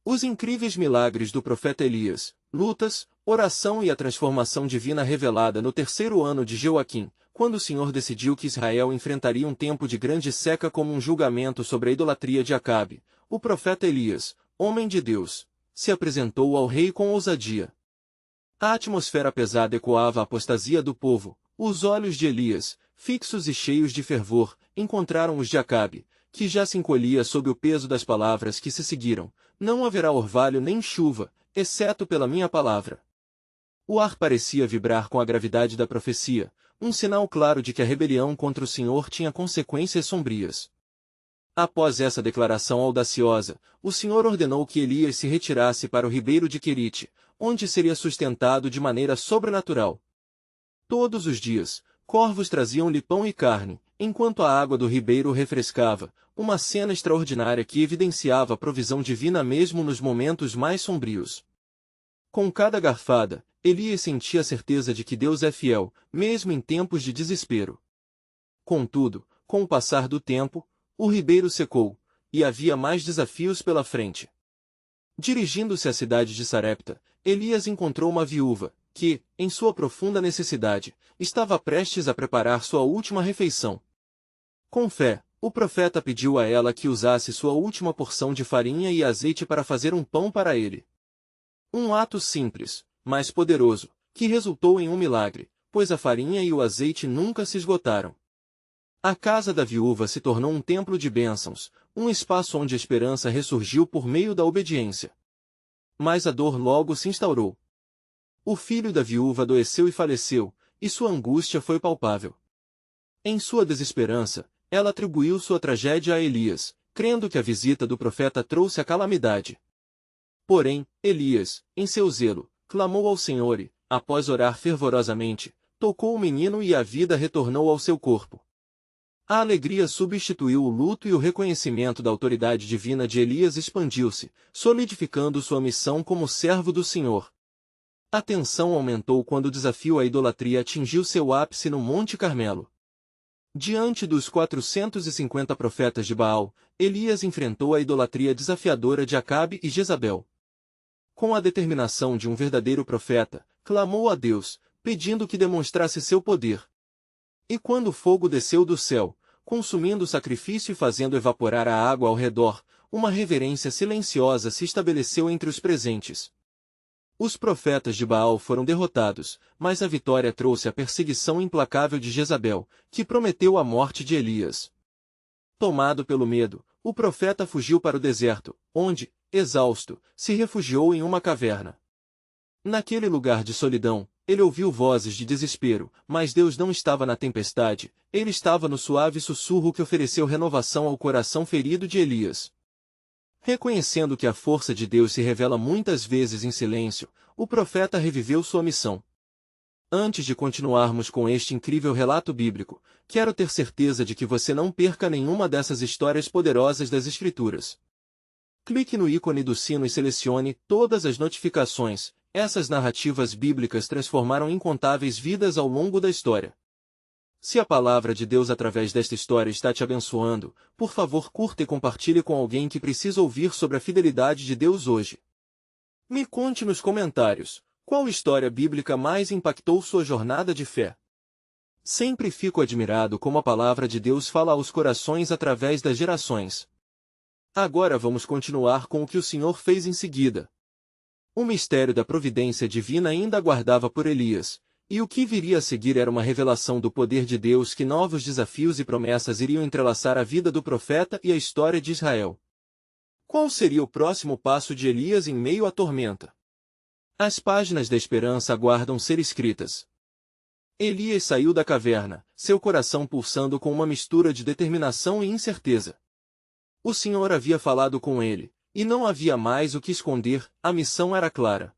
Os incríveis milagres do profeta Elias, lutas, oração e a transformação divina revelada no terceiro ano de Joaquim, quando o Senhor decidiu que Israel enfrentaria um tempo de grande seca como um julgamento sobre a idolatria de Acabe, o profeta Elias, homem de Deus, se apresentou ao rei com ousadia. A atmosfera pesada ecoava a apostasia do povo. Os olhos de Elias, fixos e cheios de fervor, encontraram os de Acabe, que já se encolhia sob o peso das palavras que se seguiram. Não haverá orvalho nem chuva, exceto pela minha palavra. O ar parecia vibrar com a gravidade da profecia, um sinal claro de que a rebelião contra o Senhor tinha consequências sombrias. Após essa declaração audaciosa, o Senhor ordenou que Elias se retirasse para o ribeiro de Querite, onde seria sustentado de maneira sobrenatural. Todos os dias, corvos traziam-lhe pão e carne, enquanto a água do ribeiro o refrescava, uma cena extraordinária que evidenciava a provisão divina mesmo nos momentos mais sombrios. Com cada garfada, Elias sentia a certeza de que Deus é fiel, mesmo em tempos de desespero. Contudo, com o passar do tempo, o ribeiro secou, e havia mais desafios pela frente. Dirigindo-se à cidade de Sarepta, Elias encontrou uma viúva, que, em sua profunda necessidade, estava prestes a preparar sua última refeição. Com fé, o profeta pediu a ela que usasse sua última porção de farinha e azeite para fazer um pão para ele. Um ato simples, mas poderoso, que resultou em um milagre, pois a farinha e o azeite nunca se esgotaram. A casa da viúva se tornou um templo de bênçãos, um espaço onde a esperança ressurgiu por meio da obediência. Mas a dor logo se instaurou. O filho da viúva adoeceu e faleceu, e sua angústia foi palpável. Em sua desesperança, ela atribuiu sua tragédia a Elias, crendo que a visita do profeta trouxe a calamidade. Porém, Elias, em seu zelo, clamou ao Senhor e, após orar fervorosamente, tocou o menino e a vida retornou ao seu corpo. A alegria substituiu o luto e o reconhecimento da autoridade divina de Elias expandiu-se, solidificando sua missão como servo do Senhor. A tensão aumentou quando o desafio à idolatria atingiu seu ápice no Monte Carmelo. Diante dos 450 profetas de Baal, Elias enfrentou a idolatria desafiadora de Acabe e Jezabel. Com a determinação de um verdadeiro profeta, clamou a Deus, pedindo que demonstrasse seu poder. E quando o fogo desceu do céu, consumindo o sacrifício e fazendo evaporar a água ao redor, uma reverência silenciosa se estabeleceu entre os presentes. Os profetas de Baal foram derrotados, mas a vitória trouxe a perseguição implacável de Jezabel, que prometeu a morte de Elias. Tomado pelo medo, o profeta fugiu para o deserto, onde, exausto, se refugiou em uma caverna. Naquele lugar de solidão, ele ouviu vozes de desespero, mas Deus não estava na tempestade, ele estava no suave sussurro que ofereceu renovação ao coração ferido de Elias. Reconhecendo que a força de Deus se revela muitas vezes em silêncio, o profeta reviveu sua missão. Antes de continuarmos com este incrível relato bíblico, quero ter certeza de que você não perca nenhuma dessas histórias poderosas das Escrituras. Clique no ícone do sino e selecione todas as notificações. Essas narrativas bíblicas transformaram incontáveis vidas ao longo da história. Se a palavra de Deus através desta história está te abençoando, por favor curta e compartilhe com alguém que precisa ouvir sobre a fidelidade de Deus hoje. Me conte nos comentários, qual história bíblica mais impactou sua jornada de fé? Sempre fico admirado como a palavra de Deus fala aos corações através das gerações. Agora vamos continuar com o que o Senhor fez em seguida. O mistério da providência divina ainda aguardava por Elias, e o que viria a seguir era uma revelação do poder de Deus que novos desafios e promessas iriam entrelaçar a vida do profeta e a história de Israel. Qual seria o próximo passo de Elias em meio à tormenta? As páginas da esperança aguardam ser escritas. Elias saiu da caverna, seu coração pulsando com uma mistura de determinação e incerteza. O Senhor havia falado com ele, e não havia mais o que esconder, a missão era clara.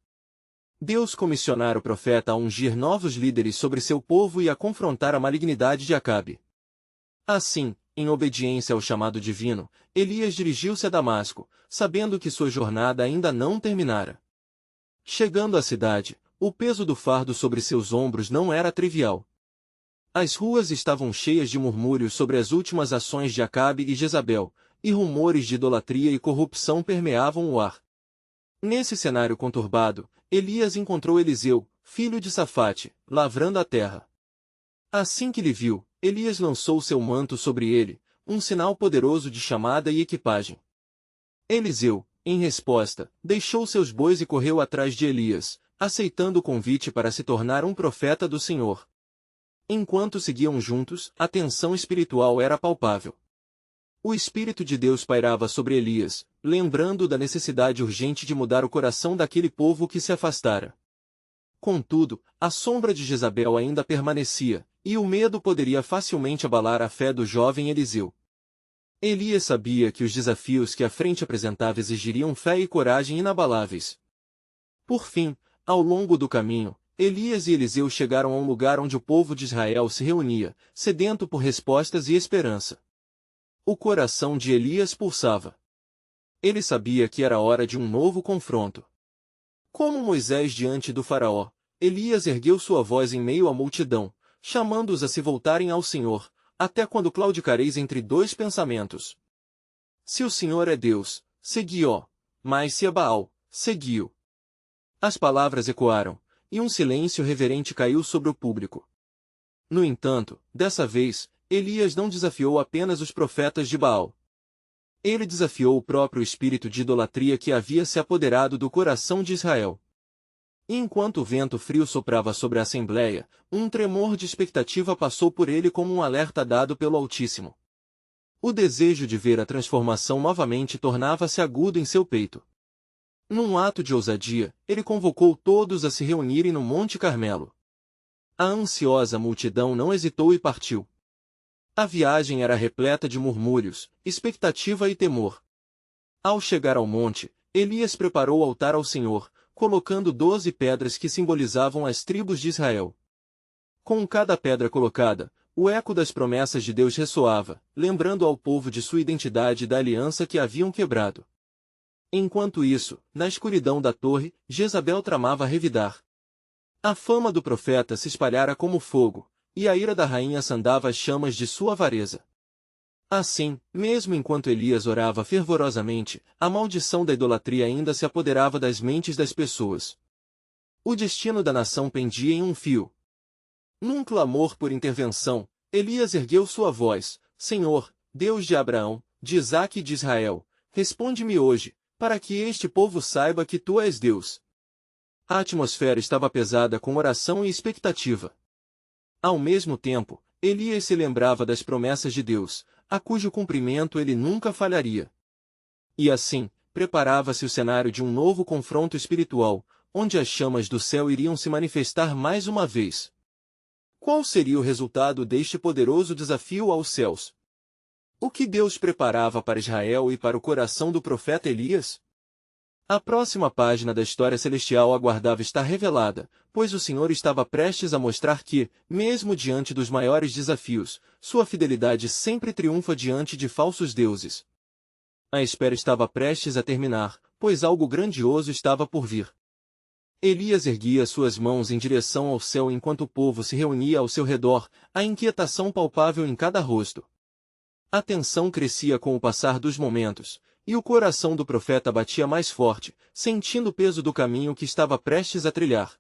Deus comissionara o profeta a ungir novos líderes sobre seu povo e a confrontar a malignidade de Acabe. Assim, em obediência ao chamado divino, Elias dirigiu-se a Damasco, sabendo que sua jornada ainda não terminara. Chegando à cidade, o peso do fardo sobre seus ombros não era trivial. As ruas estavam cheias de murmúrios sobre as últimas ações de Acabe e Jezabel, e rumores de idolatria e corrupção permeavam o ar. Nesse cenário conturbado, Elias encontrou Eliseu, filho de Safate, lavrando a terra. Assim que lhe viu, Elias lançou seu manto sobre ele, um sinal poderoso de chamada e equipagem. Eliseu, em resposta, deixou seus bois e correu atrás de Elias, aceitando o convite para se tornar um profeta do Senhor. Enquanto seguiam juntos, a tensão espiritual era palpável. O Espírito de Deus pairava sobre Elias, lembrando da necessidade urgente de mudar o coração daquele povo que se afastara. Contudo, a sombra de Jezabel ainda permanecia, e o medo poderia facilmente abalar a fé do jovem Eliseu. Elias sabia que os desafios que a frente apresentava exigiriam fé e coragem inabaláveis. Por fim, ao longo do caminho, Elias e Eliseu chegaram a um lugar onde o povo de Israel se reunia, sedento por respostas e esperança. O coração de Elias pulsava. Ele sabia que era hora de um novo confronto. Como Moisés diante do faraó, Elias ergueu sua voz em meio à multidão, chamando-os a se voltarem ao Senhor, até quando claudicareis entre dois pensamentos. Se o Senhor é Deus, segui-o, mas se é Baal, segui-o. As palavras ecoaram, e um silêncio reverente caiu sobre o público. No entanto, dessa vez, Elias não desafiou apenas os profetas de Baal. Ele desafiou o próprio espírito de idolatria que havia se apoderado do coração de Israel. E enquanto o vento frio soprava sobre a assembleia, um tremor de expectativa passou por ele como um alerta dado pelo Altíssimo. O desejo de ver a transformação novamente tornava-se agudo em seu peito. Num ato de ousadia, ele convocou todos a se reunirem no Monte Carmelo. A ansiosa multidão não hesitou e partiu. A viagem era repleta de murmúrios, expectativa e temor. Ao chegar ao monte, Elias preparou o altar ao Senhor, colocando 12 pedras que simbolizavam as tribos de Israel. Com cada pedra colocada, o eco das promessas de Deus ressoava, lembrando ao povo de sua identidade e da aliança que haviam quebrado. Enquanto isso, na escuridão da torre, Jezabel tramava revidar. A fama do profeta se espalhara como fogo, e a ira da rainha acendava as chamas de sua avareza. Assim, mesmo enquanto Elias orava fervorosamente, a maldição da idolatria ainda se apoderava das mentes das pessoas. O destino da nação pendia em um fio. Num clamor por intervenção, Elias ergueu sua voz: Senhor, Deus de Abraão, de Isaque e de Israel, responde-me hoje, para que este povo saiba que tu és Deus. A atmosfera estava pesada com oração e expectativa. Ao mesmo tempo, Elias se lembrava das promessas de Deus, a cujo cumprimento ele nunca falharia. E assim, preparava-se o cenário de um novo confronto espiritual, onde as chamas do céu iriam se manifestar mais uma vez. Qual seria o resultado deste poderoso desafio aos céus? O que Deus preparava para Israel e para o coração do profeta Elias? A próxima página da história celestial aguardava estar revelada, pois o Senhor estava prestes a mostrar que, mesmo diante dos maiores desafios, sua fidelidade sempre triunfa diante de falsos deuses. A espera estava prestes a terminar, pois algo grandioso estava por vir. Elias erguia suas mãos em direção ao céu enquanto o povo se reunia ao seu redor, a inquietação palpável em cada rosto. A tensão crescia com o passar dos momentos, e o coração do profeta batia mais forte, sentindo o peso do caminho que estava prestes a trilhar.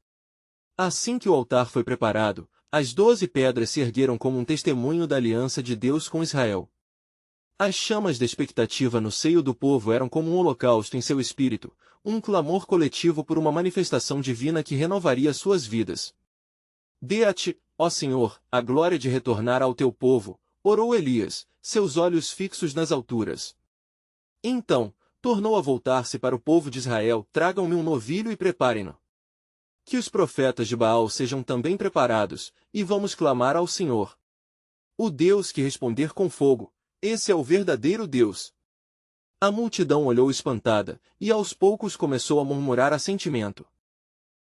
Assim que o altar foi preparado, as 12 pedras se ergueram como um testemunho da aliança de Deus com Israel. As chamas da expectativa no seio do povo eram como um holocausto em seu espírito, um clamor coletivo por uma manifestação divina que renovaria suas vidas. Dê-a-te, ó Senhor, a glória de retornar ao teu povo, orou Elias, seus olhos fixos nas alturas. Então, tornou a voltar-se para o povo de Israel: tragam-me um novilho e preparem-no. Que os profetas de Baal sejam também preparados, e vamos clamar ao Senhor. O Deus que responder com fogo, esse é o verdadeiro Deus. A multidão olhou espantada, e aos poucos começou a murmurar assentimento.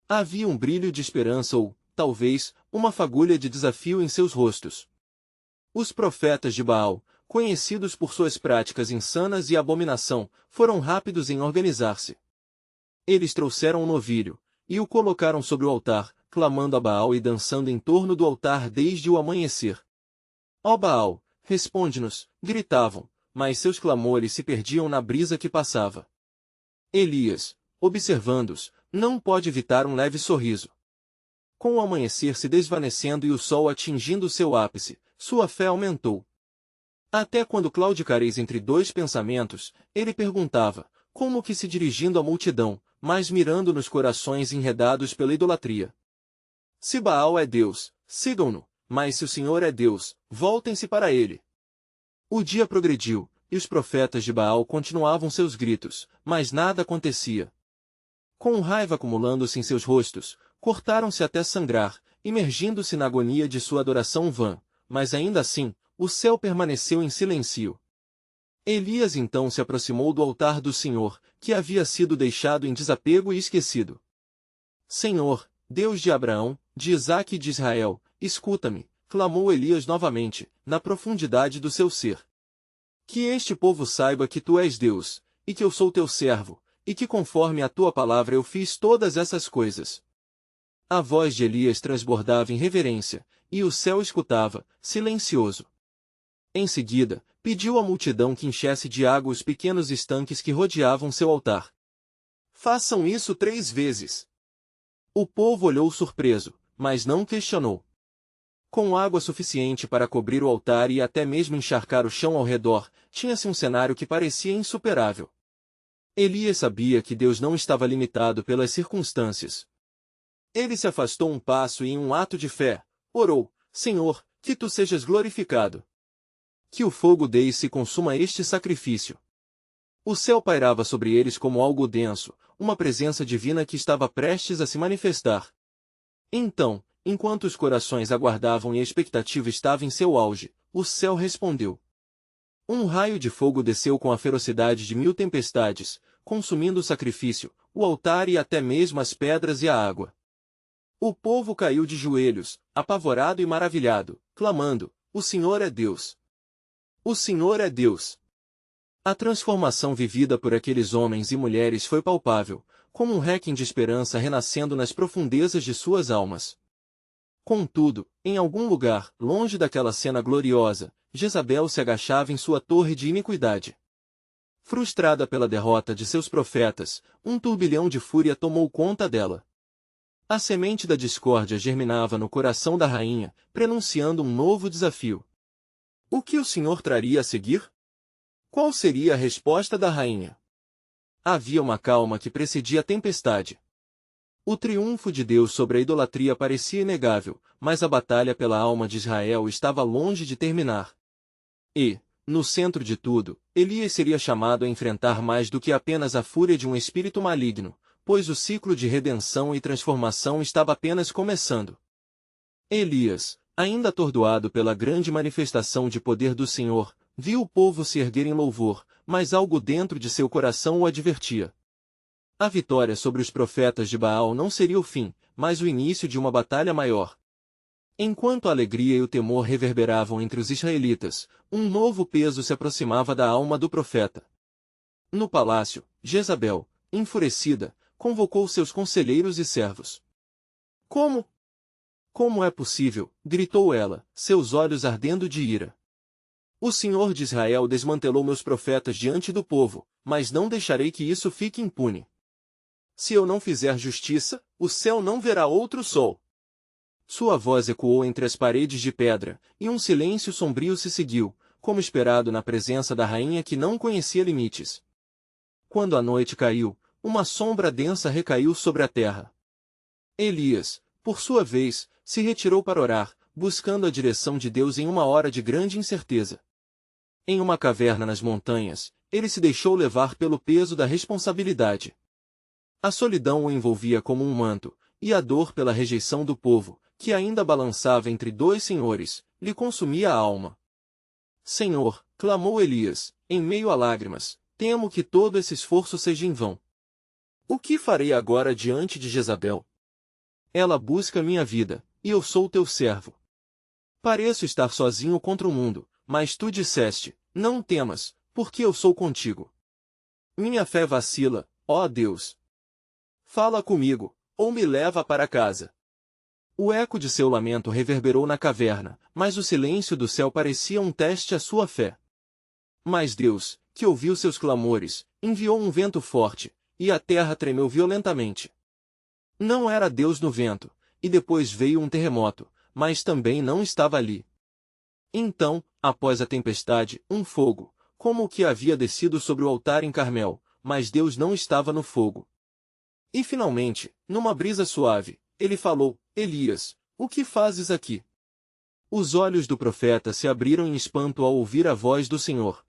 Havia um brilho de esperança ou, talvez, uma fagulha de desafio em seus rostos. Os profetas de Baal, conhecidos por suas práticas insanas e abominação, foram rápidos em organizar-se. Eles trouxeram um novilho, e o colocaram sobre o altar, clamando a Baal e dançando em torno do altar desde o amanhecer. Ó Baal, responde-nos, gritavam, mas seus clamores se perdiam na brisa que passava. Elias, observando-os, não pôde evitar um leve sorriso. Com o amanhecer se desvanecendo e o sol atingindo seu ápice, sua fé aumentou. Até quando claudicareis entre dois pensamentos, ele perguntava, como que se dirigindo à multidão, mas mirando nos corações enredados pela idolatria. Se Baal é Deus, sigam-no, mas se o Senhor é Deus, voltem-se para ele. O dia progrediu, e os profetas de Baal continuavam seus gritos, mas nada acontecia. Com raiva acumulando-se em seus rostos, cortaram-se até sangrar, imergindo-se na agonia de sua adoração vã, mas ainda assim, o céu permaneceu em silêncio. Elias então se aproximou do altar do Senhor, que havia sido deixado em desapego e esquecido. Senhor, Deus de Abraão, de Isaque e de Israel, escuta-me, clamou Elias novamente, na profundidade do seu ser. Que este povo saiba que tu és Deus, e que eu sou teu servo, e que conforme a tua palavra eu fiz todas essas coisas. A voz de Elias transbordava em reverência, e o céu escutava, silencioso. Em seguida, pediu à multidão que enchesse de água os pequenos estanques que rodeavam seu altar. Façam isso 3 vezes. O povo olhou surpreso, mas não questionou. Com água suficiente para cobrir o altar e até mesmo encharcar o chão ao redor, tinha-se um cenário que parecia insuperável. Elias sabia que Deus não estava limitado pelas circunstâncias. Ele se afastou um passo e em um ato de fé, orou, Senhor, que tu sejas glorificado. Que o fogo deis e consuma este sacrifício. O céu pairava sobre eles como algo denso, uma presença divina que estava prestes a se manifestar. Então, enquanto os corações aguardavam e a expectativa estava em seu auge, o céu respondeu. Um raio de fogo desceu com a ferocidade de 1000 tempestades, consumindo o sacrifício, o altar e até mesmo as pedras e a água. O povo caiu de joelhos, apavorado e maravilhado, clamando, O Senhor é Deus! O Senhor é Deus! A transformação vivida por aqueles homens e mulheres foi palpável, como um requiem de esperança renascendo nas profundezas de suas almas. Contudo, em algum lugar, longe daquela cena gloriosa, Jezabel se agachava em sua torre de iniquidade. Frustrada pela derrota de seus profetas, um turbilhão de fúria tomou conta dela. A semente da discórdia germinava no coração da rainha, prenunciando um novo desafio. O que o Senhor traria a seguir? Qual seria a resposta da rainha? Havia uma calma que precedia a tempestade. O triunfo de Deus sobre a idolatria parecia inegável, mas a batalha pela alma de Israel estava longe de terminar. E, no centro de tudo, Elias seria chamado a enfrentar mais do que apenas a fúria de um espírito maligno, pois o ciclo de redenção e transformação estava apenas começando. Elias, ainda atordoado pela grande manifestação de poder do Senhor, viu o povo se erguer em louvor, mas algo dentro de seu coração o advertia. A vitória sobre os profetas de Baal não seria o fim, mas o início de uma batalha maior. Enquanto a alegria e o temor reverberavam entre os israelitas, um novo peso se aproximava da alma do profeta. No palácio, Jezabel, enfurecida, convocou seus conselheiros e servos. Como? Como é possível? Gritou ela, seus olhos ardendo de ira. O Senhor de Israel desmantelou meus profetas diante do povo, mas não deixarei que isso fique impune. Se eu não fizer justiça, o céu não verá outro sol. Sua voz ecoou entre as paredes de pedra, e um silêncio sombrio se seguiu, como esperado na presença da rainha que não conhecia limites. Quando a noite caiu, uma sombra densa recaiu sobre a terra. Elias, por sua vez, se retirou para orar, buscando a direção de Deus em uma hora de grande incerteza. Em uma caverna nas montanhas, ele se deixou levar pelo peso da responsabilidade. A solidão o envolvia como um manto, e a dor pela rejeição do povo, que ainda balançava entre dois senhores, lhe consumia a alma. Senhor, clamou Elias, em meio a lágrimas, temo que todo esse esforço seja em vão. O que farei agora diante de Jezabel? Ela busca minha vida, e eu sou teu servo. Pareço estar sozinho contra o mundo, mas tu disseste, não temas, porque eu sou contigo. Minha fé vacila, ó Deus. Fala comigo, ou me leva para casa. O eco de seu lamento reverberou na caverna, mas o silêncio do céu parecia um teste à sua fé. Mas Deus, que ouviu seus clamores, enviou um vento forte, e a terra tremeu violentamente. Não era Deus no vento, e depois veio um terremoto, mas também não estava ali. Então, após a tempestade, um fogo, como o que havia descido sobre o altar em Carmel, mas Deus não estava no fogo. E finalmente, numa brisa suave, ele falou: Elias, o que fazes aqui? Os olhos do profeta se abriram em espanto ao ouvir a voz do Senhor.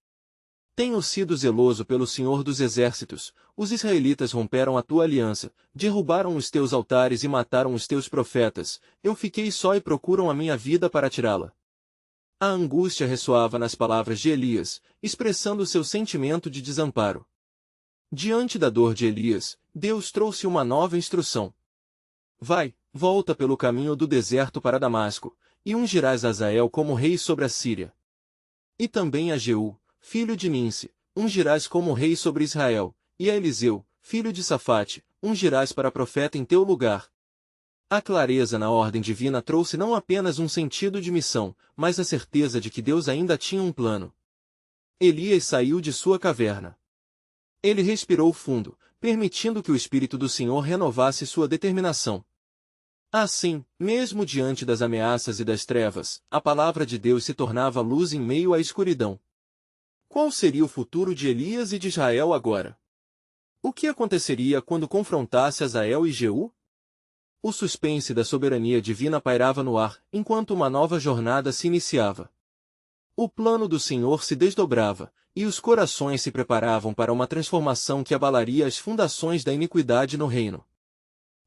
Tenho sido zeloso pelo Senhor dos Exércitos, os israelitas romperam a tua aliança, derrubaram os teus altares e mataram os teus profetas, eu fiquei só e procuram a minha vida para tirá-la. A angústia ressoava nas palavras de Elias, expressando seu sentimento de desamparo. Diante da dor de Elias, Deus trouxe uma nova instrução. Vai, volta pelo caminho do deserto para Damasco, e ungirás Azael como rei sobre a Síria. E também a Jeú, filho de Ninsi, ungirás como rei sobre Israel, e a Eliseu, filho de Safate, ungirás para profeta em teu lugar. A clareza na ordem divina trouxe não apenas um sentido de missão, mas a certeza de que Deus ainda tinha um plano. Elias saiu de sua caverna. Ele respirou fundo, permitindo que o Espírito do Senhor renovasse sua determinação. Assim, mesmo diante das ameaças e das trevas, a palavra de Deus se tornava luz em meio à escuridão. Qual seria o futuro de Elias e de Israel agora? O que aconteceria quando confrontasse Azael e Jeú? O suspense da soberania divina pairava no ar, enquanto uma nova jornada se iniciava. O plano do Senhor se desdobrava, e os corações se preparavam para uma transformação que abalaria as fundações da iniquidade no reino.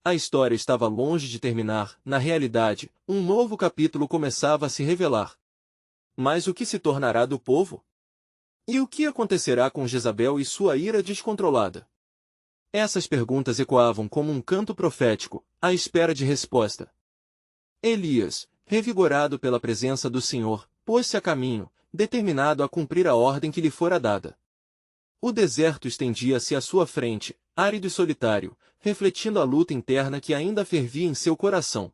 A história estava longe de terminar, na realidade, um novo capítulo começava a se revelar. Mas o que se tornará do povo? E o que acontecerá com Jezabel e sua ira descontrolada? Essas perguntas ecoavam como um canto profético, à espera de resposta. Elias, revigorado pela presença do Senhor, pôs-se a caminho, determinado a cumprir a ordem que lhe fora dada. O deserto estendia-se à sua frente, árido e solitário, refletindo a luta interna que ainda fervia em seu coração.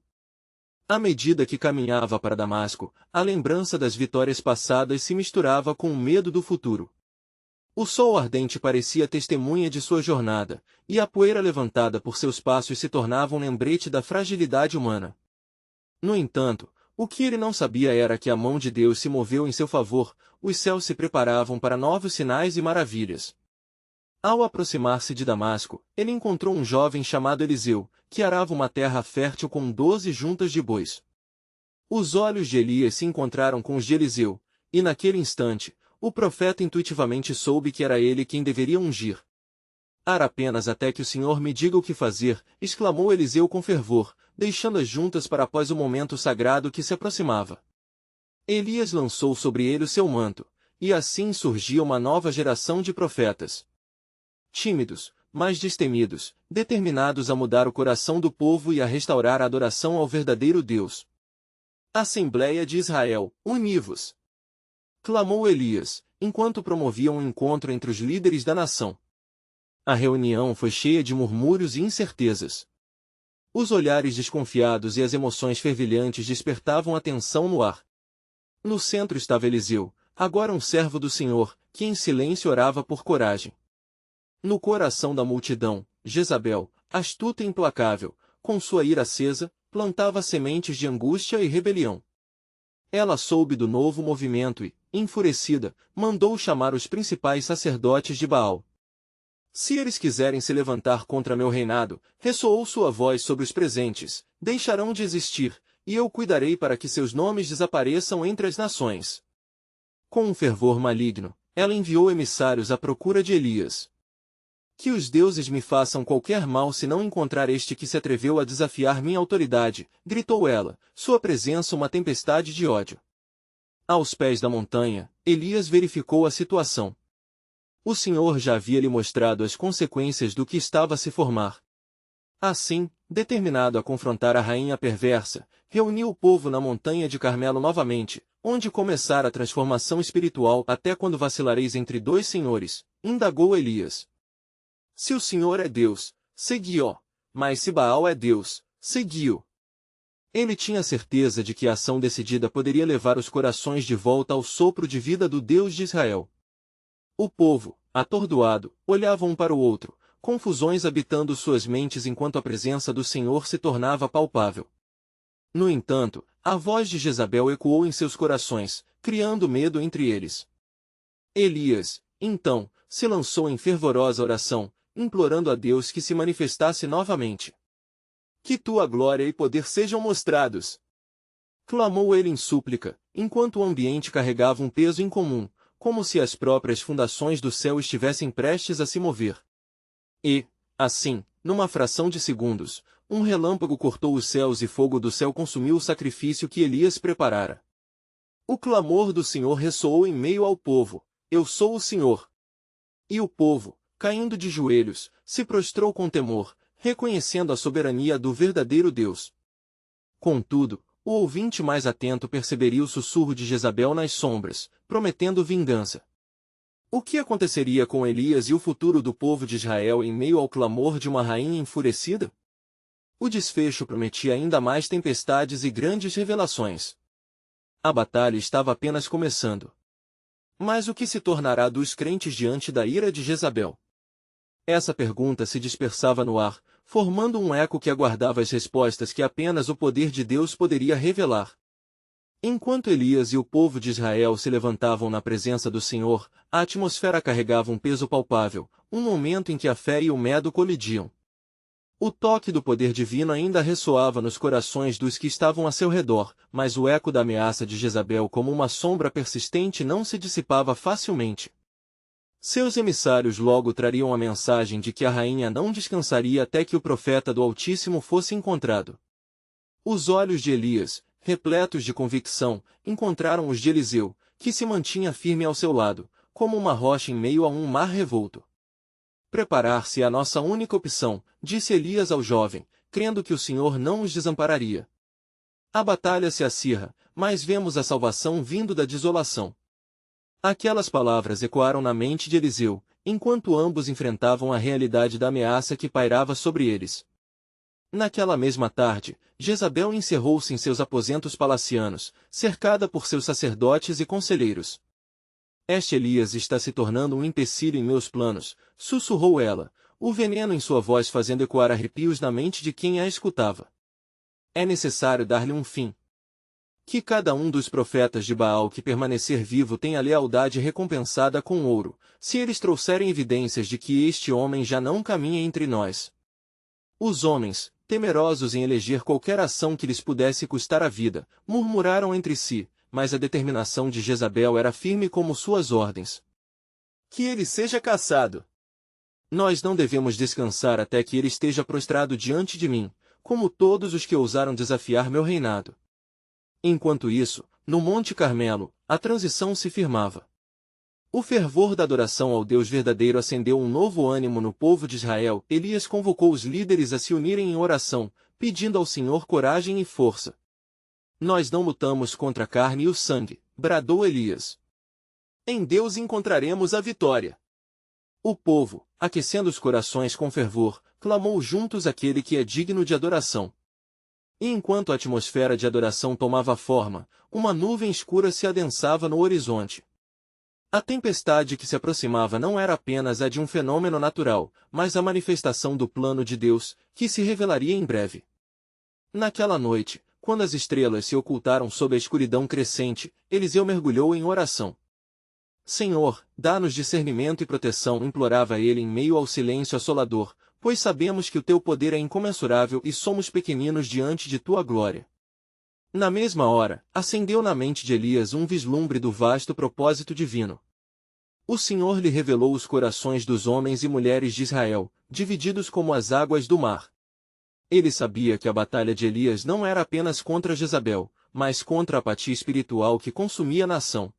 À medida que caminhava para Damasco, a lembrança das vitórias passadas se misturava com o medo do futuro. O sol ardente parecia testemunha de sua jornada, e a poeira levantada por seus passos se tornava um lembrete da fragilidade humana. No entanto, o que ele não sabia era que a mão de Deus se moveu em seu favor, os céus se preparavam para novos sinais e maravilhas. Ao aproximar-se de Damasco, ele encontrou um jovem chamado Eliseu, que arava uma terra fértil com 12 juntas de bois. Os olhos de Elias se encontraram com os de Eliseu, e naquele instante, o profeta intuitivamente soube que era ele quem deveria ungir. Ara apenas até que o Senhor me diga o que fazer, exclamou Eliseu com fervor, deixando as juntas para após o momento sagrado que se aproximava. Elias lançou sobre ele o seu manto, e assim surgia uma nova geração de profetas. Tímidos, mas destemidos, determinados a mudar o coração do povo e a restaurar a adoração ao verdadeiro Deus. Assembleia de Israel, uni-vos! Clamou Elias, enquanto promovia um encontro entre os líderes da nação. A reunião foi cheia de murmúrios e incertezas. Os olhares desconfiados e as emoções fervilhantes despertavam a tensão no ar. No centro estava Eliseu, agora um servo do Senhor, que em silêncio orava por coragem. No coração da multidão, Jezabel, astuta e implacável, com sua ira acesa, plantava sementes de angústia e rebelião. Ela soube do novo movimento e, enfurecida, mandou chamar os principais sacerdotes de Baal. Se eles quiserem se levantar contra meu reinado, ressoou sua voz sobre os presentes, deixarão de existir, e eu cuidarei para que seus nomes desapareçam entre as nações. Com um fervor maligno, ela enviou emissários à procura de Elias. Que os deuses me façam qualquer mal se não encontrar este que se atreveu a desafiar minha autoridade, gritou ela, sua presença uma tempestade de ódio. Aos pés da montanha, Elias verificou a situação. O Senhor já havia lhe mostrado as consequências do que estava a se formar. Assim, determinado a confrontar a rainha perversa, reuniu o povo na montanha de Carmelo novamente, onde começara a transformação espiritual. Até quando vacilareis entre dois senhores, indagou Elias. Se o Senhor é Deus, segui-o, mas se Baal é Deus, segui-o. Ele tinha certeza de que a ação decidida poderia levar os corações de volta ao sopro de vida do Deus de Israel. O povo, atordoado, olhava um para o outro, confusões habitando suas mentes enquanto a presença do Senhor se tornava palpável. No entanto, a voz de Jezabel ecoou em seus corações, criando medo entre eles. Elias, então, se lançou em fervorosa oração, implorando a Deus que se manifestasse novamente. Que tua glória e poder sejam mostrados! Clamou ele em súplica, enquanto o ambiente carregava um peso incomum, como se as próprias fundações do céu estivessem prestes a se mover. E, assim, numa fração de segundos, um relâmpago cortou os céus e fogo do céu consumiu o sacrifício que Elias preparara. O clamor do Senhor ressoou em meio ao povo: Eu sou o Senhor. E o povo, caindo de joelhos, se prostrou com temor, reconhecendo a soberania do verdadeiro Deus. Contudo, o ouvinte mais atento perceberia o sussurro de Jezabel nas sombras, prometendo vingança. O que aconteceria com Elias e o futuro do povo de Israel em meio ao clamor de uma rainha enfurecida? O desfecho prometia ainda mais tempestades e grandes revelações. A batalha estava apenas começando. Mas o que se tornará dos crentes diante da ira de Jezabel? Essa pergunta se dispersava no ar, formando um eco que aguardava as respostas que apenas o poder de Deus poderia revelar. Enquanto Elias e o povo de Israel se levantavam na presença do Senhor, a atmosfera carregava um peso palpável, um momento em que a fé e o medo colidiam. O toque do poder divino ainda ressoava nos corações dos que estavam a seu redor, mas o eco da ameaça de Jezabel como uma sombra persistente não se dissipava facilmente. Seus emissários logo trariam a mensagem de que a rainha não descansaria até que o profeta do Altíssimo fosse encontrado. Os olhos de Elias, repletos de convicção, encontraram os de Eliseu, que se mantinha firme ao seu lado, como uma rocha em meio a um mar revolto. Preparar-se é a nossa única opção, disse Elias ao jovem, crendo que o Senhor não os desampararia. A batalha se acirra, mas vemos a salvação vindo da desolação. Aquelas palavras ecoaram na mente de Eliseu, enquanto ambos enfrentavam a realidade da ameaça que pairava sobre eles. Naquela mesma tarde, Jezabel encerrou-se em seus aposentos palacianos, cercada por seus sacerdotes e conselheiros. Este Elias está se tornando um empecilho em meus planos, sussurrou ela, o veneno em sua voz fazendo ecoar arrepios na mente de quem a escutava. É necessário dar-lhe um fim. Que cada um dos profetas de Baal que permanecer vivo tenha lealdade recompensada com ouro, se eles trouxerem evidências de que este homem já não caminha entre nós. Os homens, temerosos em eleger qualquer ação que lhes pudesse custar a vida, murmuraram entre si, mas a determinação de Jezabel era firme como suas ordens. Que ele seja caçado. Nós não devemos descansar até que ele esteja prostrado diante de mim, como todos os que ousaram desafiar meu reinado. Enquanto isso, no Monte Carmelo, a transição se firmava. O fervor da adoração ao Deus verdadeiro acendeu um novo ânimo no povo de Israel. Elias convocou os líderes a se unirem em oração, pedindo ao Senhor coragem e força. Nós não lutamos contra a carne e o sangue, bradou Elias. Em Deus encontraremos a vitória. O povo, aquecendo os corações com fervor, clamou juntos aquele que é digno de adoração. E enquanto a atmosfera de adoração tomava forma, uma nuvem escura se adensava no horizonte. A tempestade que se aproximava não era apenas a de um fenômeno natural, mas a manifestação do plano de Deus, que se revelaria em breve. Naquela noite, quando as estrelas se ocultaram sob a escuridão crescente, Eliseu mergulhou em oração. Senhor, dá-nos discernimento e proteção, implorava ele em meio ao silêncio assolador, pois sabemos que o teu poder é incomensurável e somos pequeninos diante de tua glória. Na mesma hora, acendeu na mente de Elias um vislumbre do vasto propósito divino. O Senhor lhe revelou os corações dos homens e mulheres de Israel, divididos como as águas do mar. Ele sabia que a batalha de Elias não era apenas contra Jezabel, mas contra a apatia espiritual que consumia a nação.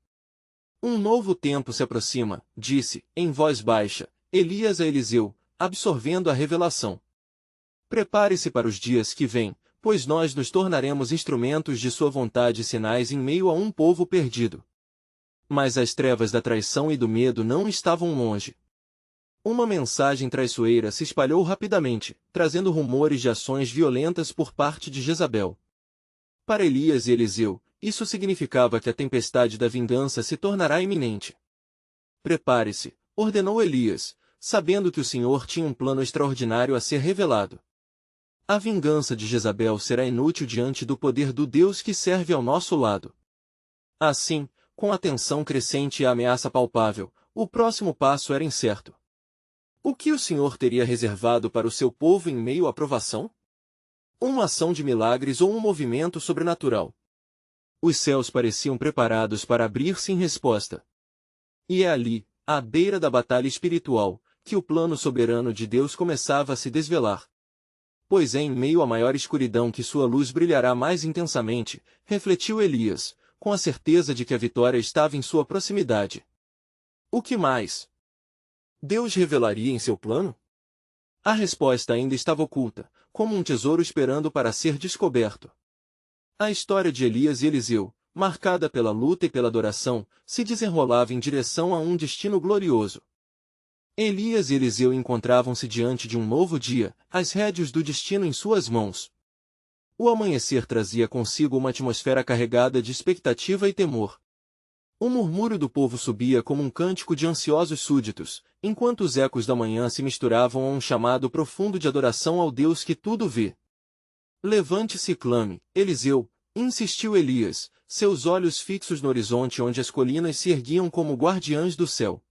Um novo tempo se aproxima, disse, em voz baixa, Elias a Eliseu, absorvendo a revelação. Prepare-se para os dias que vêm, pois nós nos tornaremos instrumentos de sua vontade e sinais em meio a um povo perdido. Mas as trevas da traição e do medo não estavam longe. Uma mensagem traiçoeira se espalhou rapidamente, trazendo rumores de ações violentas por parte de Jezabel. Para Elias e Eliseu, isso significava que a tempestade da vingança se tornará iminente. Prepare-se, ordenou Elias, sabendo que o Senhor tinha um plano extraordinário a ser revelado. A vingança de Jezabel será inútil diante do poder do Deus que serve ao nosso lado. Assim, com a tensão crescente e a ameaça palpável, o próximo passo era incerto. O que o Senhor teria reservado para o seu povo em meio à provação? Uma ação de milagres ou um movimento sobrenatural? Os céus pareciam preparados para abrir-se em resposta. E é ali, à beira da batalha espiritual, que o plano soberano de Deus começava a se desvelar. Pois é em meio à maior escuridão que sua luz brilhará mais intensamente, refletiu Elias, com a certeza de que a vitória estava em sua proximidade. O que mais? Deus revelaria em seu plano? A resposta ainda estava oculta, como um tesouro esperando para ser descoberto. A história de Elias e Eliseu, marcada pela luta e pela adoração, se desenrolava em direção a um destino glorioso. Elias e Eliseu encontravam-se diante de um novo dia, as rédeas do destino em suas mãos. O amanhecer trazia consigo uma atmosfera carregada de expectativa e temor. O murmúrio do povo subia como um cântico de ansiosos súditos, enquanto os ecos da manhã se misturavam a um chamado profundo de adoração ao Deus que tudo vê. Levante-se e clame, Eliseu, insistiu Elias, seus olhos fixos no horizonte onde as colinas se erguiam como guardiãs do céu.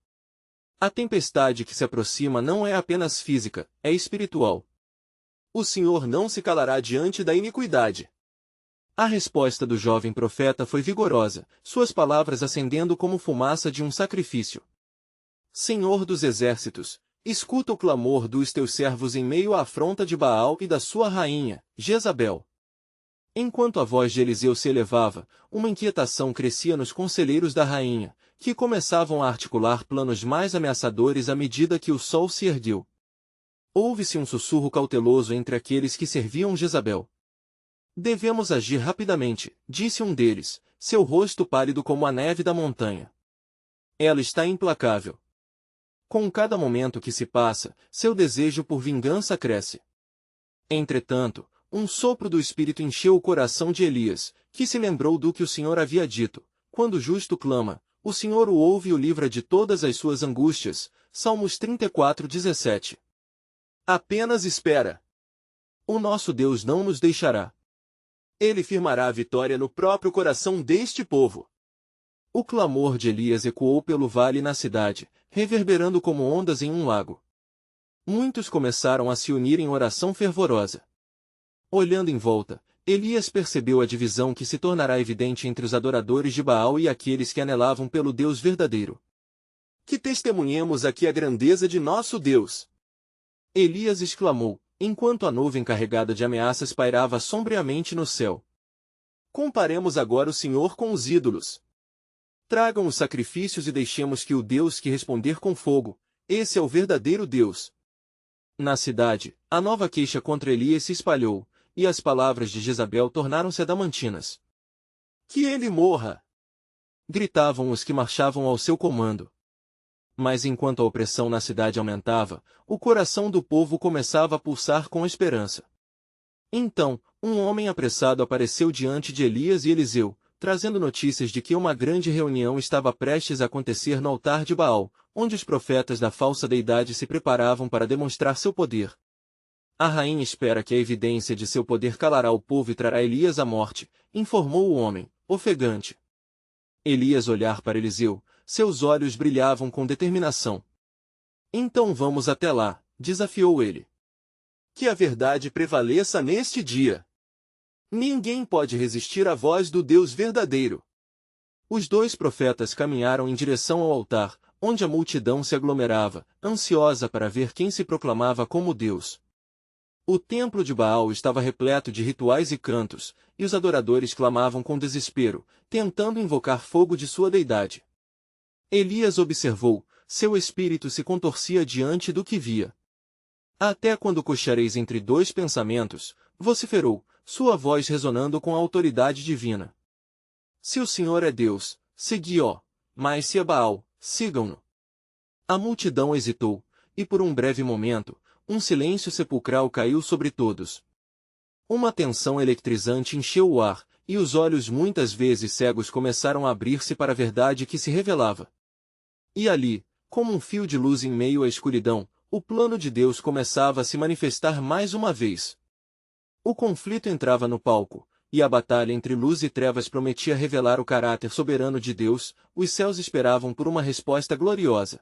A tempestade que se aproxima não é apenas física, é espiritual. O Senhor não se calará diante da iniquidade. A resposta do jovem profeta foi vigorosa, suas palavras acendendo como fumaça de um sacrifício. Senhor dos exércitos, escuta o clamor dos teus servos em meio à afronta de Baal e da sua rainha, Jezabel. Enquanto a voz de Eliseu se elevava, uma inquietação crescia nos conselheiros da rainha, que começavam a articular planos mais ameaçadores à medida que o sol se ergueu. Ouve-se um sussurro cauteloso entre aqueles que serviam Jezabel. Devemos agir rapidamente, disse um deles, seu rosto pálido como a neve da montanha. Ela está implacável. Com cada momento que se passa, seu desejo por vingança cresce. Entretanto, um sopro do Espírito encheu o coração de Elias, que se lembrou do que o Senhor havia dito. Quando o justo clama, o Senhor o ouve e o livra de todas as suas angústias. Salmos 34:17. Apenas espera. O nosso Deus não nos deixará. Ele firmará a vitória no próprio coração deste povo. O clamor de Elias ecoou pelo vale e na cidade, reverberando como ondas em um lago. Muitos começaram a se unir em oração fervorosa. Olhando em volta, Elias percebeu a divisão que se tornará evidente entre os adoradores de Baal e aqueles que anelavam pelo Deus verdadeiro. Que testemunhemos aqui a grandeza de nosso Deus! Elias exclamou, enquanto a nuvem carregada de ameaças pairava sombriamente no céu. Comparemos agora o Senhor com os ídolos. Tragam os sacrifícios e deixemos que o Deus que responder com fogo, esse é o verdadeiro Deus. Na cidade, a nova queixa contra Elias se espalhou, e as palavras de Jezabel tornaram-se adamantinas. Que ele morra! Gritavam os que marchavam ao seu comando. Mas enquanto a opressão na cidade aumentava, o coração do povo começava a pulsar com esperança. Então, um homem apressado apareceu diante de Elias e Eliseu, trazendo notícias de que uma grande reunião estava prestes a acontecer no altar de Baal, onde os profetas da falsa deidade se preparavam para demonstrar seu poder. A rainha espera que a evidência de seu poder calará o povo e trará Elias à morte, informou o homem, ofegante. Elias olhar para Eliseu, seus olhos brilhavam com determinação. Então vamos até lá, desafiou ele. Que a verdade prevaleça neste dia. Ninguém pode resistir à voz do Deus verdadeiro. Os dois profetas caminharam em direção ao altar, onde a multidão se aglomerava, ansiosa para ver quem se proclamava como Deus. O templo de Baal estava repleto de rituais e cantos, e os adoradores clamavam com desespero, tentando invocar fogo de sua deidade. Elias observou, seu espírito se contorcia diante do que via. Até quando cocheareis entre dois pensamentos, vociferou, sua voz ressonando com a autoridade divina. Se o Senhor é Deus, segui-o, mas se é Baal, sigam-no. A multidão hesitou, e por um breve momento, um silêncio sepulcral caiu sobre todos. Uma tensão eletrizante encheu o ar, e os olhos muitas vezes cegos começaram a abrir-se para a verdade que se revelava. E ali, Como um fio de luz em meio à escuridão, o plano de Deus começava a se manifestar mais uma vez. O conflito entrava no palco, e a batalha entre luz e trevas prometia revelar o caráter soberano de Deus. Os céus esperavam por uma resposta gloriosa.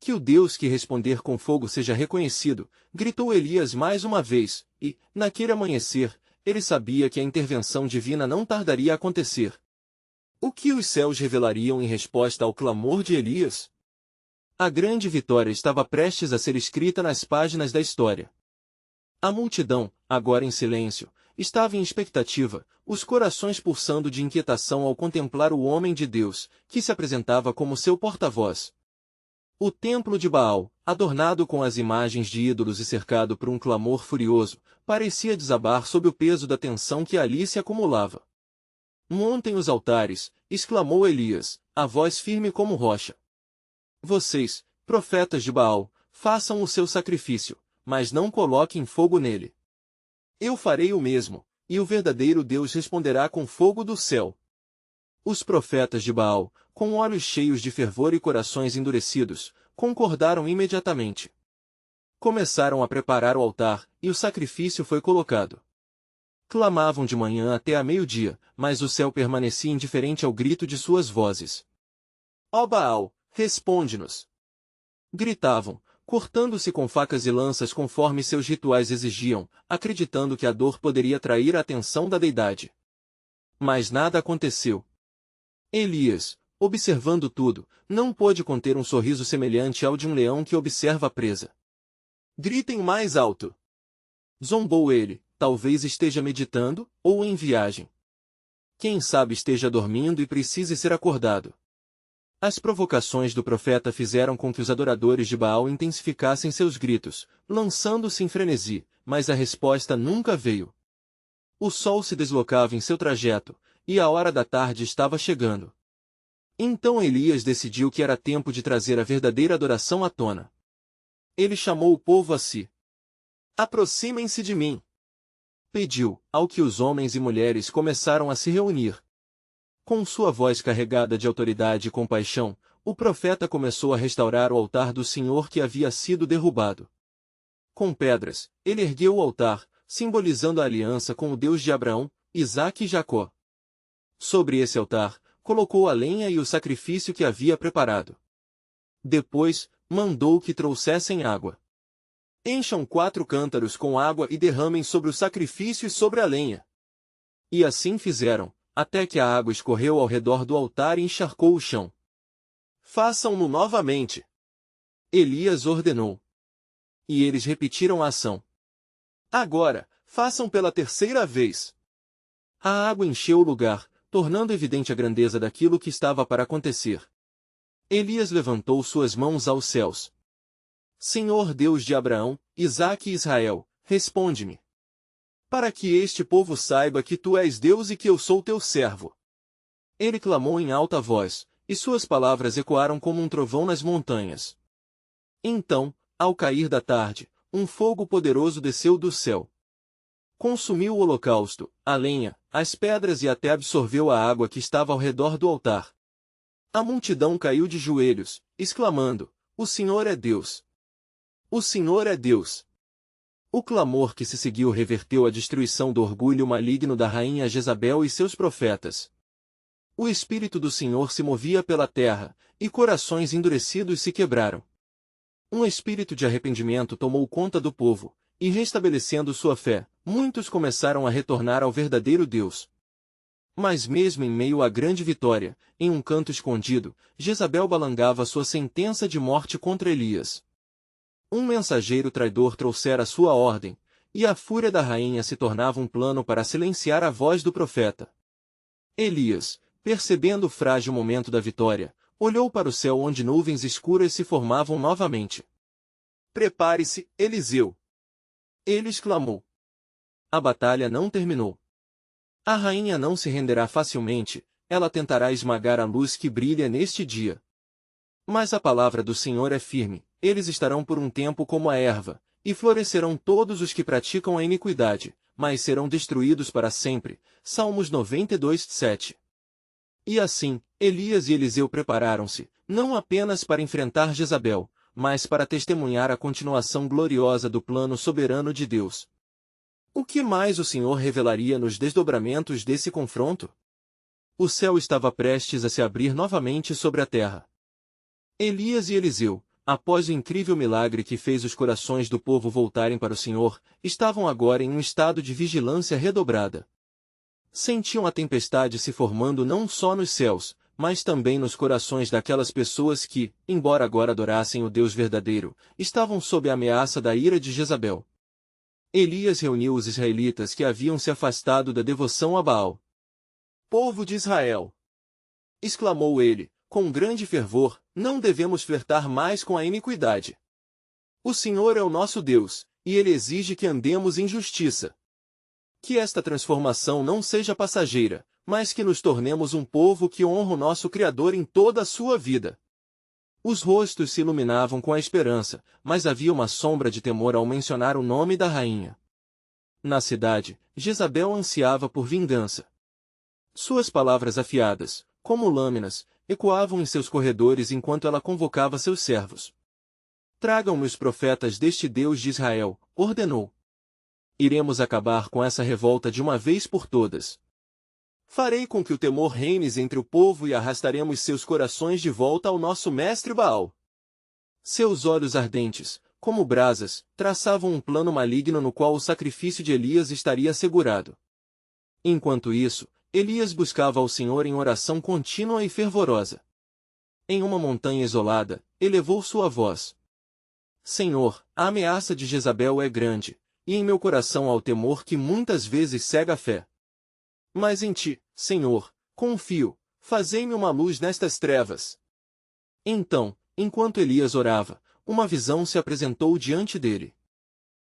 Que o Deus que responder com fogo seja reconhecido, gritou Elias mais uma vez, e, naquele amanhecer, ele sabia que a intervenção divina não tardaria a acontecer. O que os céus revelariam em resposta ao clamor de Elias? A grande vitória estava prestes a ser escrita nas páginas da história. A multidão, agora em silêncio, estava em expectativa, os corações pulsando de inquietação ao contemplar o homem de Deus, que se apresentava como seu porta-voz. O templo de Baal, adornado com as imagens de ídolos e cercado por um clamor furioso, parecia desabar sob o peso da tensão que ali se acumulava. Montem os altares, exclamou Elias, a voz firme como rocha. Vocês, profetas de Baal, façam o seu sacrifício, mas não coloquem fogo nele. Eu farei o mesmo, e o verdadeiro Deus responderá com fogo do céu. Os profetas de Baal, com olhos cheios de fervor e corações endurecidos, concordaram imediatamente. Começaram a preparar o altar, e o sacrifício foi colocado. Clamavam de manhã até a meio-dia, mas o céu permanecia indiferente ao grito de suas vozes. Ó Baal, responde-nos! Gritavam, cortando-se com facas e lanças conforme seus rituais exigiam, acreditando que a dor poderia atrair a atenção da deidade. Mas nada aconteceu. Elias, observando tudo, não pôde conter um sorriso semelhante ao de um leão que observa a presa. Gritem mais alto! Zombou ele, talvez esteja meditando, ou em viagem. Quem sabe esteja dormindo e precise ser acordado. As provocações do profeta fizeram com que os adoradores de Baal intensificassem seus gritos, lançando-se em frenesi, mas a resposta nunca veio. O sol se deslocava em seu trajeto, e a hora da tarde estava chegando. Então Elias decidiu que era tempo de trazer a verdadeira adoração à tona. Ele chamou o povo a si. Aproximem-se de mim! Pediu, ao que os homens e mulheres começaram a se reunir. Com sua voz carregada de autoridade e compaixão, o profeta começou a restaurar o altar do Senhor que havia sido derrubado. Com pedras, ele ergueu o altar, simbolizando a aliança com o Deus de Abraão, Isaque e Jacó. Sobre esse altar, colocou a lenha e o sacrifício que havia preparado. Depois, mandou que trouxessem água. Encham 4 cântaros com água e derramem sobre o sacrifício e sobre a lenha. E assim fizeram, até que a água escorreu ao redor do altar e encharcou o chão. Façam-no novamente. Elias ordenou. E eles repetiram a ação. Agora, façam pela 3ª vez. A água encheu o lugar, tornando evidente a grandeza daquilo que estava para acontecer. Elias levantou suas mãos aos céus. Senhor Deus de Abraão, Isaque e Israel, responde-me. Para que este povo saiba que tu és Deus e que eu sou teu servo. Ele clamou em alta voz, e suas palavras ecoaram como um trovão nas montanhas. Então, ao cair da tarde, um fogo poderoso desceu do céu. Consumiu o holocausto, a lenha, as pedras e até absorveu a água que estava ao redor do altar. A multidão caiu de joelhos, exclamando, O Senhor é Deus! O Senhor é Deus! O clamor que se seguiu reverteu a destruição do orgulho maligno da rainha Jezabel e seus profetas. O Espírito do Senhor se movia pela terra, e corações endurecidos se quebraram. Um espírito de arrependimento tomou conta do povo, e restabelecendo sua fé, muitos começaram a retornar ao verdadeiro Deus. Mas mesmo em meio à grande vitória, em um canto escondido, Jezabel balangava sua sentença de morte contra Elias. Um mensageiro traidor trouxera sua ordem, e a fúria da rainha se tornava um plano para silenciar a voz do profeta. Elias, percebendo o frágil momento da vitória, olhou para o céu onde nuvens escuras se formavam novamente. Prepare-se, Eliseu! Ele exclamou. A batalha não terminou. A rainha não se renderá facilmente, ela tentará esmagar a luz que brilha neste dia. Mas a palavra do Senhor é firme, eles estarão por um tempo como a erva, e florescerão todos os que praticam a iniquidade, mas serão destruídos para sempre. Salmos 92:7. E assim, Elias e Eliseu prepararam-se, não apenas para enfrentar Jezabel, mas para testemunhar a continuação gloriosa do plano soberano de Deus. O que mais o Senhor revelaria nos desdobramentos desse confronto? O céu estava prestes a se abrir novamente sobre a terra. Elias e Eliseu, após o incrível milagre que fez os corações do povo voltarem para o Senhor, estavam agora em um estado de vigilância redobrada. Sentiam a tempestade se formando não só nos céus, mas também nos corações daquelas pessoas que, embora agora adorassem o Deus verdadeiro, estavam sob a ameaça da ira de Jezabel. Elias reuniu os israelitas que haviam se afastado da devoção a Baal. Povo de Israel! Exclamou ele, com grande fervor, não devemos flertar mais com a iniquidade. O Senhor é o nosso Deus, e Ele exige que andemos em justiça. Que esta transformação não seja passageira, mas que nos tornemos um povo que honra o nosso Criador em toda a sua vida. Os rostos se iluminavam com a esperança, mas havia uma sombra de temor ao mencionar o nome da rainha. Na cidade, Jezabel ansiava por vingança. Suas palavras afiadas, como lâminas, ecoavam em seus corredores enquanto ela convocava seus servos. Tragam-me os profetas deste Deus de Israel, ordenou. Iremos acabar com essa revolta de uma vez por todas. Farei com que o temor reine entre o povo e arrastaremos seus corações de volta ao nosso mestre Baal. Seus olhos ardentes, como brasas, traçavam um plano maligno no qual o sacrifício de Elias estaria assegurado. Enquanto isso, Elias buscava ao Senhor em oração contínua e fervorosa. Em uma montanha isolada, elevou sua voz. Senhor, a ameaça de Jezabel é grande, e em meu coração há o temor que muitas vezes cega a fé. Mas em ti, Senhor, confio, fazei-me uma luz nestas trevas. Então, enquanto Elias orava, uma visão se apresentou diante dele.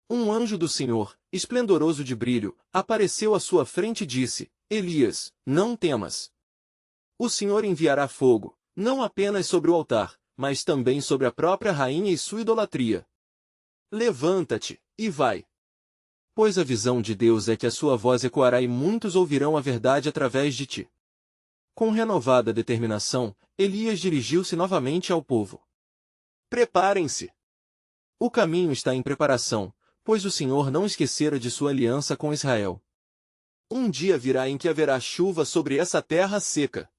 Um anjo do Senhor, esplendoroso de brilho, apareceu à sua frente e disse, Elias, não temas. O Senhor enviará fogo, não apenas sobre o altar, mas também sobre a própria rainha e sua idolatria. Levanta-te, e vai. Pois a visão de Deus é que a sua voz ecoará e muitos ouvirão a verdade através de ti. Com renovada determinação, Elias dirigiu-se novamente ao povo. Preparem-se! O caminho está em preparação, pois o Senhor não esquecera de sua aliança com Israel. Um dia virá em que haverá chuva sobre essa terra seca.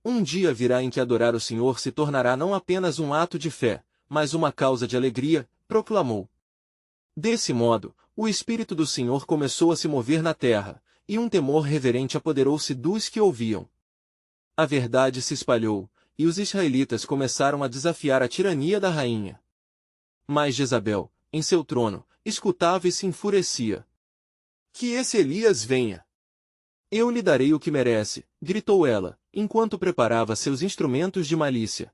Um dia virá em que adorar o Senhor se tornará não apenas um ato de fé, mas uma causa de alegria, proclamou. Desse modo, o Espírito do Senhor começou a se mover na terra, e um temor reverente apoderou-se dos que ouviam. A verdade se espalhou, e os israelitas começaram a desafiar a tirania da rainha. Mas Jezabel, em seu trono, escutava e se enfurecia. Que esse Elias venha! Eu lhe darei o que merece, gritou ela, enquanto preparava seus instrumentos de malícia.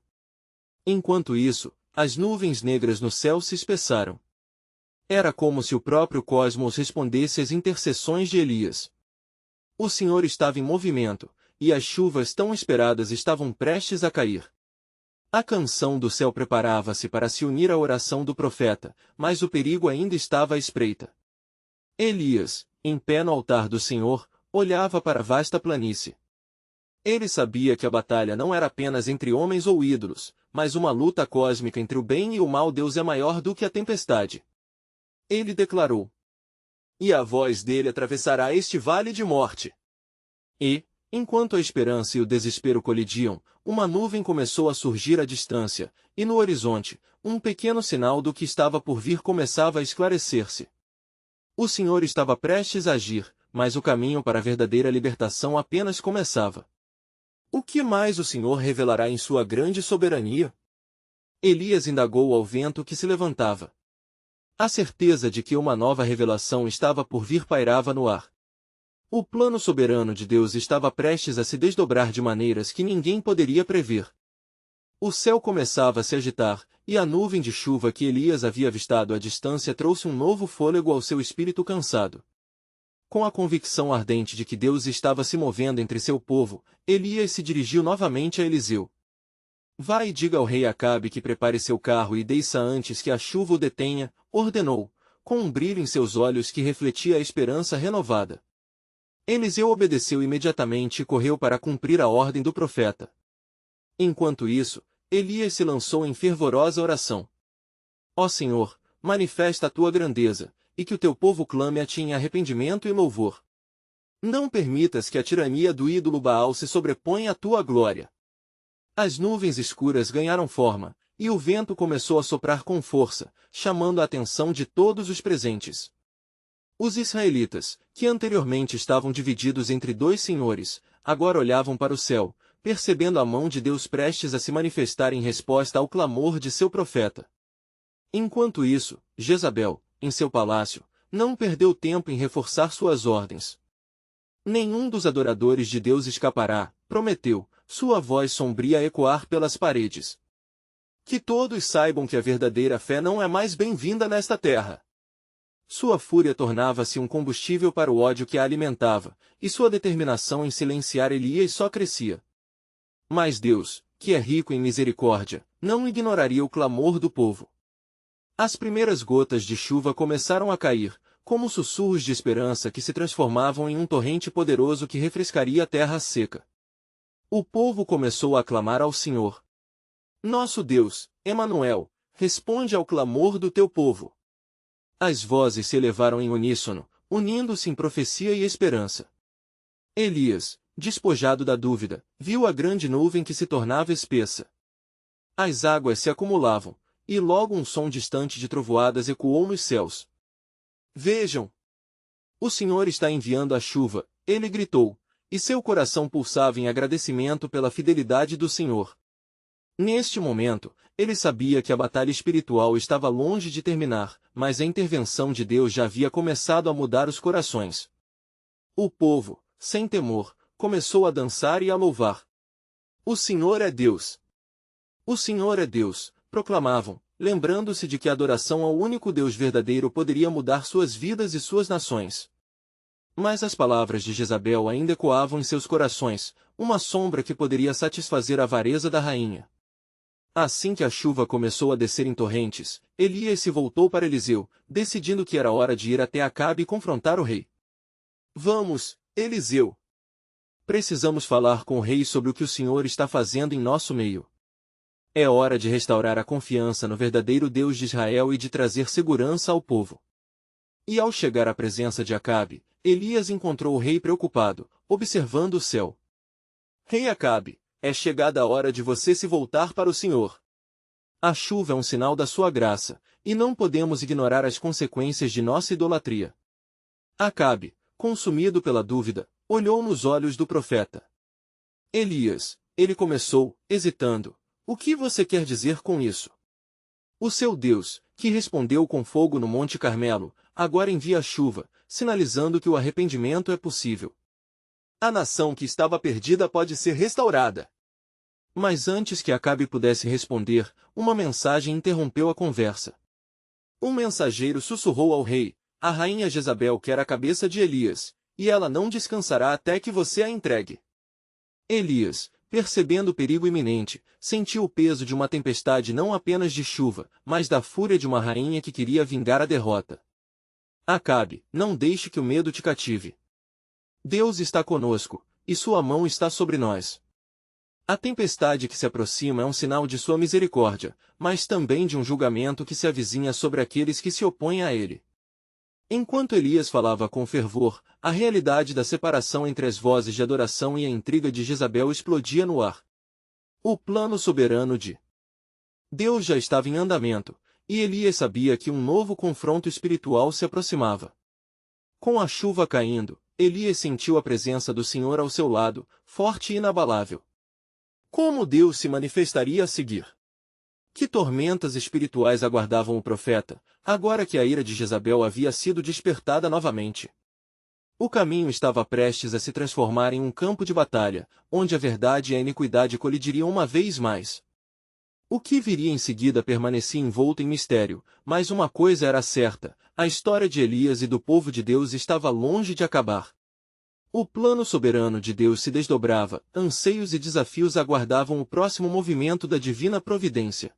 Enquanto isso, as nuvens negras no céu se espessaram. Era como se o próprio cosmos respondesse às intercessões de Elias. O Senhor estava em movimento, e as chuvas tão esperadas estavam prestes a cair. A canção do céu preparava-se para se unir à oração do profeta, mas o perigo ainda estava à espreita. Elias, em pé no altar do Senhor, olhava para a vasta planície. Ele sabia que a batalha não era apenas entre homens ou ídolos, mas uma luta cósmica entre o bem e o mal. Deus é maior do que a tempestade. Ele declarou. E a voz dele atravessará este vale de morte. E, enquanto a esperança e o desespero colidiam, uma nuvem começou a surgir à distância, e no horizonte, um pequeno sinal do que estava por vir começava a esclarecer-se. O Senhor estava prestes a agir, mas o caminho para a verdadeira libertação apenas começava. O que mais o Senhor revelará em sua grande soberania? Elias indagou ao vento que se levantava. A certeza de que uma nova revelação estava por vir pairava no ar. O plano soberano de Deus estava prestes a se desdobrar de maneiras que ninguém poderia prever. O céu começava a se agitar, e a nuvem de chuva que Elias havia avistado à distância trouxe um novo fôlego ao seu espírito cansado. Com a convicção ardente de que Deus estava se movendo entre seu povo, Elias se dirigiu novamente a Eliseu. Vai e diga ao rei Acabe que prepare seu carro e desça antes que a chuva o detenha, ordenou, com um brilho em seus olhos que refletia a esperança renovada. Eliseu obedeceu imediatamente e correu para cumprir a ordem do profeta. Enquanto isso, Elias se lançou em fervorosa oração. Ó Senhor, manifesta a tua grandeza, e que o teu povo clame a ti em arrependimento e louvor. Não permitas que a tirania do ídolo Baal se sobreponha à tua glória. As nuvens escuras ganharam forma, e o vento começou a soprar com força, chamando a atenção de todos os presentes. Os israelitas, que anteriormente estavam divididos entre dois senhores, agora olhavam para o céu, percebendo a mão de Deus prestes a se manifestar em resposta ao clamor de seu profeta. Enquanto isso, Jezabel, em seu palácio, não perdeu tempo em reforçar suas ordens. Nenhum dos adoradores de Deus escapará, prometeu, sua voz sombria a ecoar pelas paredes. Que todos saibam que a verdadeira fé não é mais bem-vinda nesta terra. Sua fúria tornava-se um combustível para o ódio que a alimentava, e sua determinação em silenciar Elias só crescia. Mas Deus, que é rico em misericórdia, não ignoraria o clamor do povo. As primeiras gotas de chuva começaram a cair, como sussurros de esperança que se transformavam em um torrente poderoso que refrescaria a terra seca. O povo começou a clamar ao Senhor. Nosso Deus, Emanuel, responde ao clamor do teu povo. As vozes se elevaram em uníssono, unindo-se em profecia e esperança. Elias, despojado da dúvida, viu a grande nuvem que se tornava espessa. As águas se acumulavam, e logo um som distante de trovoadas ecoou nos céus. Vejam! O Senhor está enviando a chuva, ele gritou, e seu coração pulsava em agradecimento pela fidelidade do Senhor. Neste momento, ele sabia que a batalha espiritual estava longe de terminar, mas a intervenção de Deus já havia começado a mudar os corações. O povo, sem temor, começou a dançar e a louvar. O Senhor é Deus! O Senhor é Deus! Proclamavam, lembrando-se de que a adoração ao único Deus verdadeiro poderia mudar suas vidas e suas nações. Mas as palavras de Jezabel ainda ecoavam em seus corações, uma sombra que poderia satisfazer a avareza da rainha. Assim que a chuva começou a descer em torrentes, Elias se voltou para Eliseu, decidindo que era hora de ir até Acabe e confrontar o rei. Vamos, Eliseu! Precisamos falar com o rei sobre o que o Senhor está fazendo em nosso meio. É hora de restaurar a confiança no verdadeiro Deus de Israel e de trazer segurança ao povo. E ao chegar à presença de Acabe, Elias encontrou o rei preocupado, observando o céu. Rei Acabe, é chegada a hora de você se voltar para o Senhor. A chuva é um sinal da sua graça, e não podemos ignorar as consequências de nossa idolatria. Acabe, consumido pela dúvida, olhou nos olhos do profeta. Elias, ele começou, hesitando. O que você quer dizer com isso? O seu Deus, que respondeu com fogo no Monte Carmelo, agora envia a chuva, sinalizando que o arrependimento é possível. A nação que estava perdida pode ser restaurada. Mas antes que Acabe pudesse responder, uma mensagem interrompeu a conversa. Um mensageiro sussurrou ao rei, a rainha Jezabel quer a cabeça de Elias, e ela não descansará até que você a entregue. Elias, percebendo o perigo iminente, sentiu o peso de uma tempestade não apenas de chuva, mas da fúria de uma rainha que queria vingar a derrota. Acabe, não deixe que o medo te cative. Deus está conosco, e sua mão está sobre nós. A tempestade que se aproxima é um sinal de sua misericórdia, mas também de um julgamento que se avizinha sobre aqueles que se opõem a ele. Enquanto Elias falava com fervor, a realidade da separação entre as vozes de adoração e a intriga de Jezabel explodia no ar. O plano soberano de Deus já estava em andamento, e Elias sabia que um novo confronto espiritual se aproximava. Com a chuva caindo, Elias sentiu a presença do Senhor ao seu lado, forte e inabalável. Como Deus se manifestaria a seguir? Que tormentas espirituais aguardavam o profeta, agora que a ira de Jezabel havia sido despertada novamente? O caminho estava prestes a se transformar em um campo de batalha, onde a verdade e a iniquidade colidiriam uma vez mais. O que viria em seguida permanecia envolto em mistério, mas uma coisa era certa, a história de Elias e do povo de Deus estava longe de acabar. O plano soberano de Deus se desdobrava, anseios e desafios aguardavam o próximo movimento da divina providência.